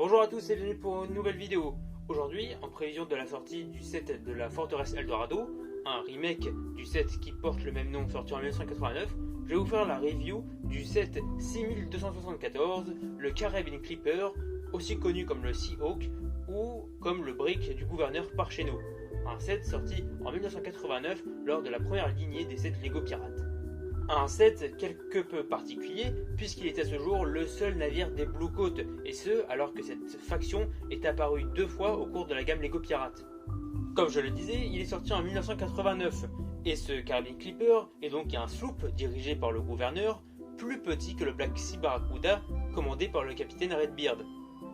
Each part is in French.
Bonjour à tous et bienvenue pour une nouvelle vidéo. Aujourd'hui, en prévision de la sortie du set de la forteresse Eldorado, un remake du set qui porte le même nom sorti en 1989, je vais vous faire la review du set 6274, le Carabine Clipper, aussi connu comme le Seahawk ou comme le brick du gouverneur par chez nous. Un set sorti en 1989 lors de la première lignée des sets Lego Pirates. Un set quelque peu particulier puisqu'il est à ce jour le seul navire des Blue Coat, et ce alors que cette faction est apparue 2 fois au cours de la gamme Lego Pirates. Comme je le disais, il est sorti en 1989 et ce Carabine Clipper est donc un sloop dirigé par le gouverneur, plus petit que le Black Sea Barracuda commandé par le capitaine Redbeard.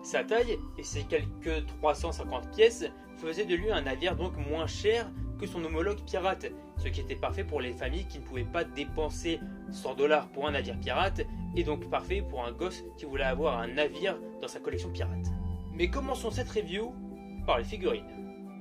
Sa taille et ses quelques 350 pièces faisaient de lui un navire donc moins cher que son homologue pirate, ce qui était parfait pour les familles qui ne pouvaient pas dépenser 100 $ pour un navire pirate, et donc parfait pour un gosse qui voulait avoir un navire dans sa collection pirate. Mais commençons cette review par les figurines.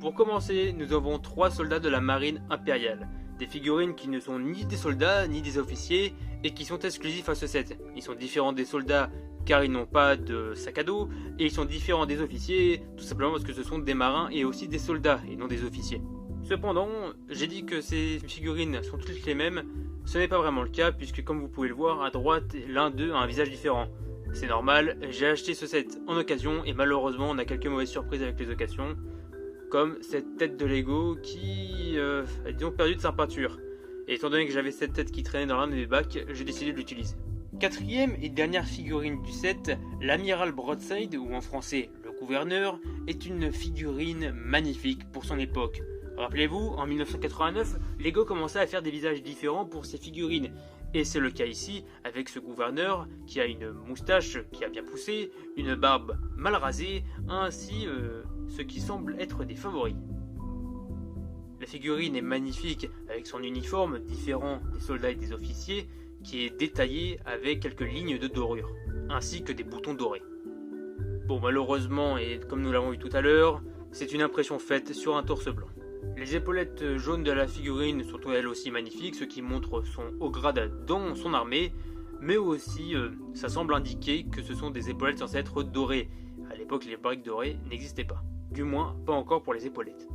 Pour commencer, nous avons 3 soldats de la marine impériale, des figurines qui ne sont ni des soldats ni des officiers et qui sont exclusifs à ce set. Ils sont différents des soldats car ils n'ont pas de sac à dos, et ils sont différents des officiers tout simplement parce que ce sont des marins et aussi des soldats et non des officiers. Cependant, j'ai dit que ces figurines sont toutes les mêmes, ce n'est pas vraiment le cas puisque comme vous pouvez le voir à droite, l'un d'eux a un visage différent. C'est normal, j'ai acheté ce set en occasion et malheureusement on a quelques mauvaises surprises avec les occasions, comme cette tête de Lego qui a disons perdu de sa peinture. Et étant donné que j'avais cette tête qui traînait dans l'un de mes bacs, j'ai décidé de l'utiliser. Quatrième et dernière figurine du set, l'Amiral Broadside, ou en français le gouverneur, est une figurine magnifique pour son époque. Rappelez-vous, en 1989, Lego commençait à faire des visages différents pour ses figurines. Et c'est le cas ici, avec ce gouverneur qui a une moustache qui a bien poussé, une barbe mal rasée, ainsi ce qui semble être des favoris. La figurine est magnifique avec son uniforme différent des soldats et des officiers, qui est détaillé avec quelques lignes de dorure, ainsi que des boutons dorés. Bon, malheureusement, et comme nous l'avons vu tout à l'heure, c'est une impression faite sur un torse blanc. Les épaulettes jaunes de la figurine sont elles aussi magnifiques, ce qui montre son haut grade dans son armée, mais aussi ça semble indiquer que ce sont des épaulettes censées être dorées. À l'époque, les briques dorées n'existaient pas, du moins pas encore pour les épaulettes.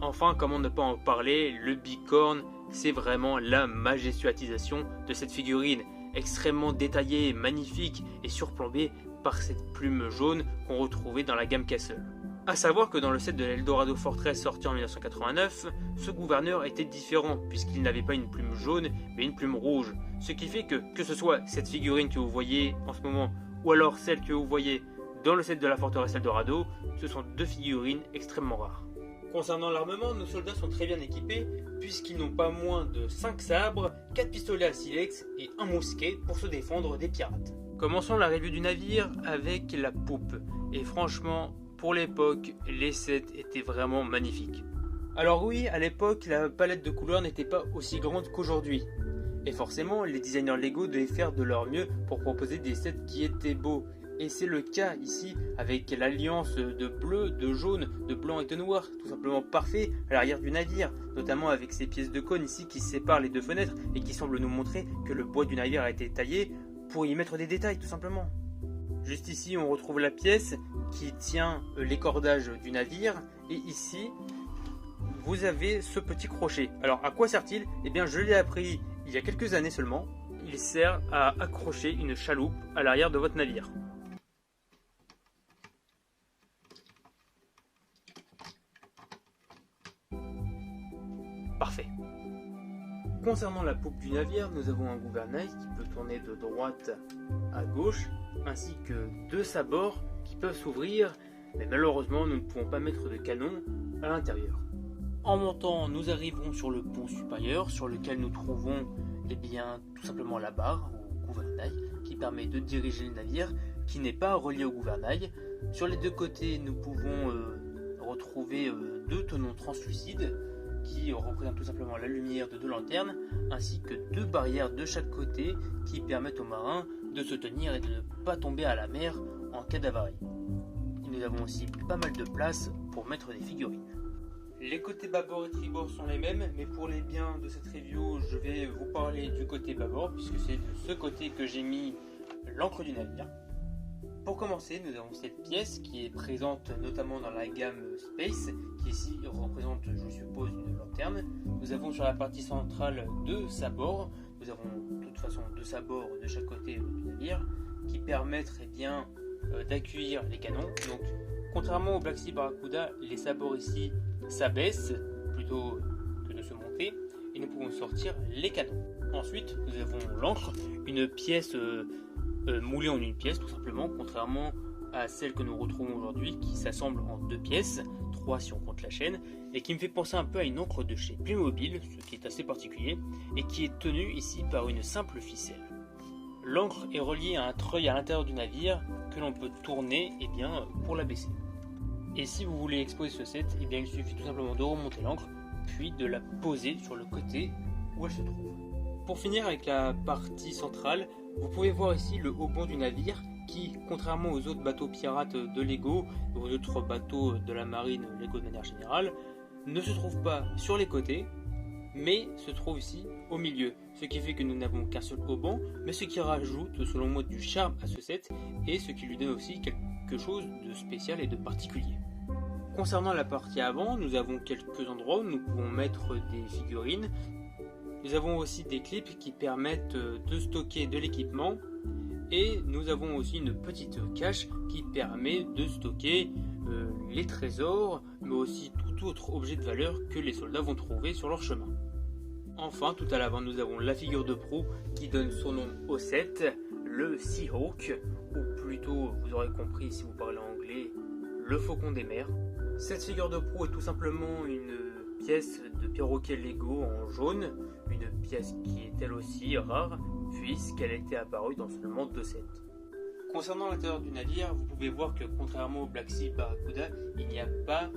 Enfin, comment ne pas en parler, le bicorne, c'est vraiment la majestuatisation de cette figurine, extrêmement détaillée, magnifique et surplombée par cette plume jaune qu'on retrouvait dans la gamme Castle. A savoir que dans le set de l'Eldorado Fortress sorti en 1989, ce gouverneur était différent puisqu'il n'avait pas une plume jaune mais une plume rouge. Ce qui fait que ce soit cette figurine que vous voyez en ce moment ou alors celle que vous voyez dans le set de la Forteresse Eldorado, ce sont 2 figurines extrêmement rares. Concernant l'armement, nos soldats sont très bien équipés puisqu'ils n'ont pas moins de 5 sabres, 4 pistolets à silex et un mousquet pour se défendre des pirates. Commençons la review du navire avec la poupe, et franchement, pour l'époque, les sets étaient vraiment magnifiques. Alors oui, à l'époque, la palette de couleurs n'était pas aussi grande qu'aujourd'hui. Et forcément, les designers Lego devaient faire de leur mieux pour proposer des sets qui étaient beaux. Et c'est le cas ici, avec l'alliance de bleu, de jaune, de blanc et de noir, tout simplement parfait à l'arrière du navire, notamment avec ces pièces de cône ici qui séparent les 2 fenêtres et qui semblent nous montrer que le bois du navire a été taillé pour y mettre des détails tout simplement. Juste ici, on retrouve la pièce qui tient les cordages du navire. Et ici, vous avez ce petit crochet. Alors, à quoi sert-il? Eh bien, je l'ai appris il y a quelques années seulement. Il sert à accrocher une chaloupe à l'arrière de votre navire. Parfait. Concernant la poupe du navire, nous avons un gouvernail qui peut tourner de droite à gauche, ainsi que 2 sabords qui peuvent s'ouvrir, mais malheureusement nous ne pouvons pas mettre de canon à l'intérieur. En montant, nous arrivons sur le pont supérieur, sur lequel nous trouvons tout simplement la barre au gouvernail, qui permet de diriger le navire, qui n'est pas relié au gouvernail. Sur les 2 côtés, nous pouvons retrouver 2 tenons translucides, qui représentent tout simplement la lumière de 2 lanternes, ainsi que 2 barrières de chaque côté qui permettent aux marins de se tenir et de ne pas tomber à la mer en cas d'avarie. Nous avons aussi pas mal de place pour mettre des figurines. Les côtés bâbord et tribord sont les mêmes, mais pour les biens de cette review, je vais vous parler du côté bâbord, puisque c'est de ce côté que j'ai mis l'encre du navire. Pour commencer, nous avons cette pièce qui est présente notamment dans la gamme Space, qui ici représente, je suppose, une lanterne. Nous avons sur la partie centrale 2 sabords. Nous avons de toute façon 2 sabords de chaque côté du navire qui permettent d'accueillir les canons. Donc, contrairement au Black Sea Barracuda, les sabords ici s'abaissent plutôt que de se monter et nous pouvons sortir les canons. Ensuite, nous avons l'ancre, une pièce moulée en une pièce tout simplement, contrairement à celle que nous retrouvons aujourd'hui qui s'assemble en 2 pièces, 3 si on compte la chaîne, et qui me fait penser un peu à une encre de chez Playmobil, ce qui est assez particulier, et qui est tenue ici par une simple ficelle. L'ancre est reliée à un treuil à l'intérieur du navire que l'on peut tourner pour la baisser. Et si vous voulez exposer ce set, il suffit tout simplement de remonter l'ancre, puis de la poser sur le côté où elle se trouve. Pour finir avec la partie centrale, vous pouvez voir ici le haubon du navire qui, contrairement aux autres bateaux pirates de Lego et aux autres bateaux de la marine Lego de manière générale, ne se trouve pas sur les côtés, mais se trouve ici au milieu. Ce qui fait que nous n'avons qu'un seul haubon, mais ce qui rajoute, selon moi, du charme à ce set et ce qui lui donne aussi quelque chose de spécial et de particulier. Concernant la partie avant, nous avons quelques endroits où nous pouvons mettre des figurines. Nous avons aussi des clips qui permettent de stocker de l'équipement et nous avons aussi une petite cache qui permet de stocker les trésors mais aussi tout autre objet de valeur que les soldats vont trouver sur leur chemin. Enfin, tout à l'avant, nous avons la figure de proue qui donne son nom au set, le Seahawk, ou plutôt, vous aurez compris si vous parlez anglais, le faucon des mers. Cette figure de proue est tout simplement une pièce de perroquet Lego en jaune, une pièce qui est elle aussi rare puisqu'elle était apparue dans seulement 2 sets. Concernant l'intérieur du navire, vous pouvez voir que contrairement au Black Sea Barracuda, il n'y a pas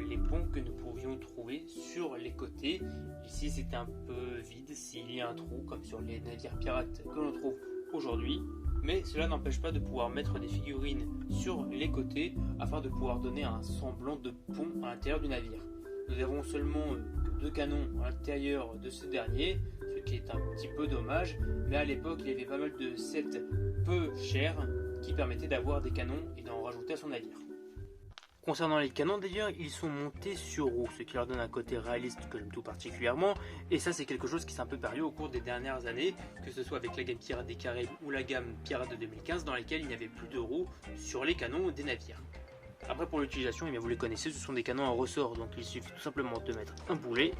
les ponts que nous pouvions trouver sur les côtés. Ici c'est un peu vide s'il y a un trou comme sur les navires pirates que l'on trouve aujourd'hui. Mais cela n'empêche pas de pouvoir mettre des figurines sur les côtés afin de pouvoir donner un semblant de pont à l'intérieur du navire. Nous avons seulement 2 canons à l'intérieur de ce dernier, ce qui est un petit peu dommage, mais à l'époque il y avait pas mal de sets peu chers qui permettaient d'avoir des canons et d'en rajouter à son navire. Concernant les canons d'ailleurs, ils sont montés sur roues, ce qui leur donne un côté réaliste que j'aime tout particulièrement, et ça c'est quelque chose qui s'est un peu perdu au cours des dernières années, que ce soit avec la gamme Pirates des Caraïbes ou la gamme Pirates de 2015 dans lesquelles il n'y avait plus de roues sur les canons des navires. Après pour l'utilisation, vous les connaissez, ce sont des canons à ressort, donc il suffit tout simplement de mettre un boulet,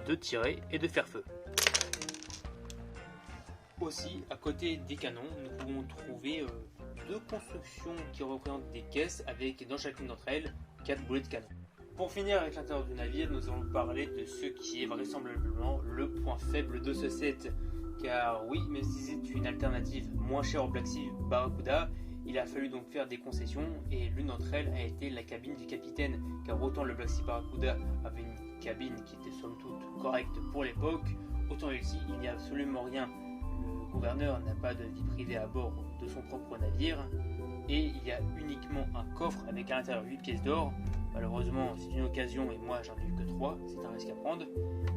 de tirer et de faire feu. Aussi, à côté des canons, nous pouvons trouver 2 constructions qui représentent des caisses avec dans chacune d'entre elles 4 boulets de canon. Pour finir avec l'intérieur du navire, nous allons parler de ce qui est vraisemblablement le point faible de ce set. Car oui, même si c'est une alternative moins chère au Black Sea Barracuda, il a fallu donc faire des concessions et l'une d'entre elles a été la cabine du capitaine. Car autant le Black Sea Barracuda avait une cabine qui était somme toute correcte pour l'époque, autant ici il n'y a absolument rien. Le gouverneur n'a pas de vie privée à bord de son propre navire et il y a uniquement un coffre avec à l'intérieur 8 pièces d'or. Malheureusement c'est une occasion et moi j'en ai eu que 3, c'est un risque à prendre,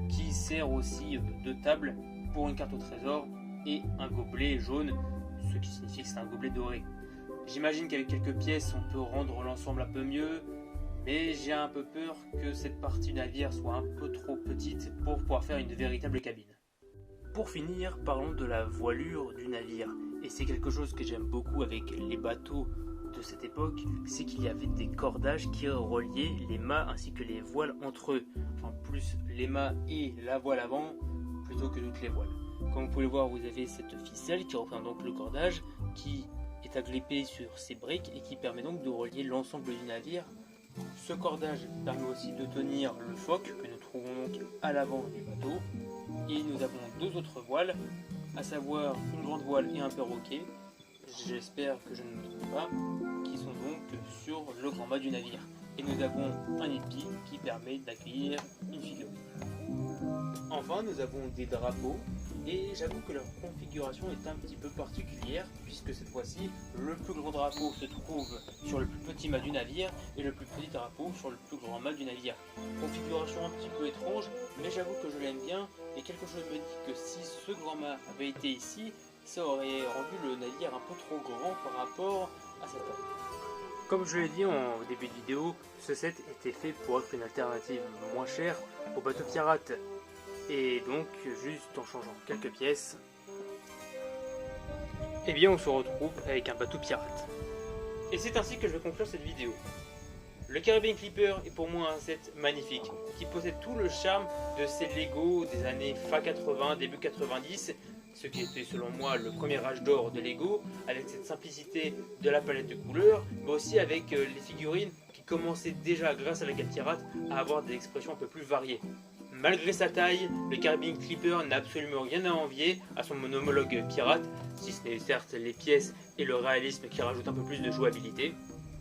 qui sert aussi de table pour une carte au trésor et un gobelet jaune, ce qui signifie que c'est un gobelet doré. J'imagine qu'avec quelques pièces on peut rendre l'ensemble un peu mieux, mais j'ai un peu peur que cette partie du navire soit un peu trop petite pour pouvoir faire une véritable cabine. Pour finir, parlons de la voilure du navire. Et c'est quelque chose que j'aime beaucoup avec les bateaux de cette époque, c'est qu'il y avait des cordages qui reliaient les mâts ainsi que les voiles entre eux. Enfin, plus les mâts et la voile avant, plutôt que toutes les voiles. Comme vous pouvez le voir, vous avez cette ficelle qui représente donc le cordage, qui est agrippée sur ces briques et qui permet donc de relier l'ensemble du navire. Ce cordage permet aussi de tenir le foc que nous trouvons donc à l'avant du bateau. Et nous avons 2 autres voiles, à savoir une grande voile et un perroquet, j'espère que je ne me trompe pas, qui sont donc sur le grand mât du navire. Et nous avons un épi qui permet d'accueillir une figurine. Enfin, nous avons des drapeaux, et j'avoue que leur configuration est un petit peu particulière, puisque cette fois-ci, le plus grand drapeau se trouve sur le plus petit mât du navire, et le plus petit drapeau sur le plus grand mât du navire. Configuration un petit peu étrange, mais j'avoue que je l'aime bien, et quelque chose me dit que si ce grand mât avait été ici, ça aurait rendu le navire un peu trop grand par rapport à sa taille. Comme je l'ai dit en début de vidéo, ce set était fait pour être une alternative moins chère aux bateaux pirates. Et donc, juste en changeant quelques pièces, eh bien on se retrouve avec un bateau pirate. Et c'est ainsi que je vais conclure cette vidéo. Le Caribbean Clipper est pour moi un set magnifique, qui possède tout le charme de ces Lego des années fin 80, début 90, ce qui était selon moi le premier âge d'or de Lego, avec cette simplicité de la palette de couleurs, mais aussi avec les figurines qui commençaient déjà, grâce à la gamme pirate, à avoir des expressions un peu plus variées. Malgré sa taille, le Caribbean Clipper n'a absolument rien à envier à son homologue pirate, si ce n'est certes les pièces et le réalisme qui rajoutent un peu plus de jouabilité.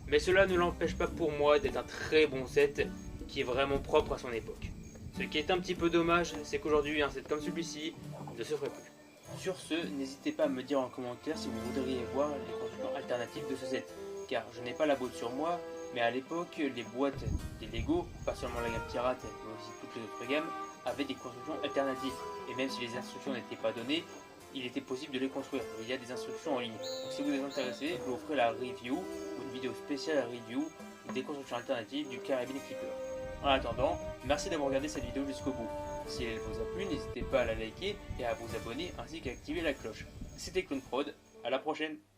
Mais cela ne l'empêche pas pour moi d'être un très bon set qui est vraiment propre à son époque. Ce qui est un petit peu dommage, c'est qu'aujourd'hui un set comme celui-ci ne se ferait plus. Sur ce, n'hésitez pas à me dire en commentaire si vous voudriez voir les constructions alternatives de ce set, car je n'ai pas la boîte sur moi, mais à l'époque, les boîtes des Lego, pas seulement la gamme pirate, mais aussi toutes les autres gammes, avaient des constructions alternatives. Et même si les instructions n'étaient pas données, il était possible de les construire. Il y a des instructions en ligne. Donc si vous êtes intéressé, je vous ferai la review, ou une vidéo spéciale review des constructions alternatives du Caribbean Clipper. En attendant, merci d'avoir regardé cette vidéo jusqu'au bout. Si elle vous a plu, n'hésitez pas à la liker et à vous abonner ainsi qu'à activer la cloche. C'était ClownProd, à la prochaine!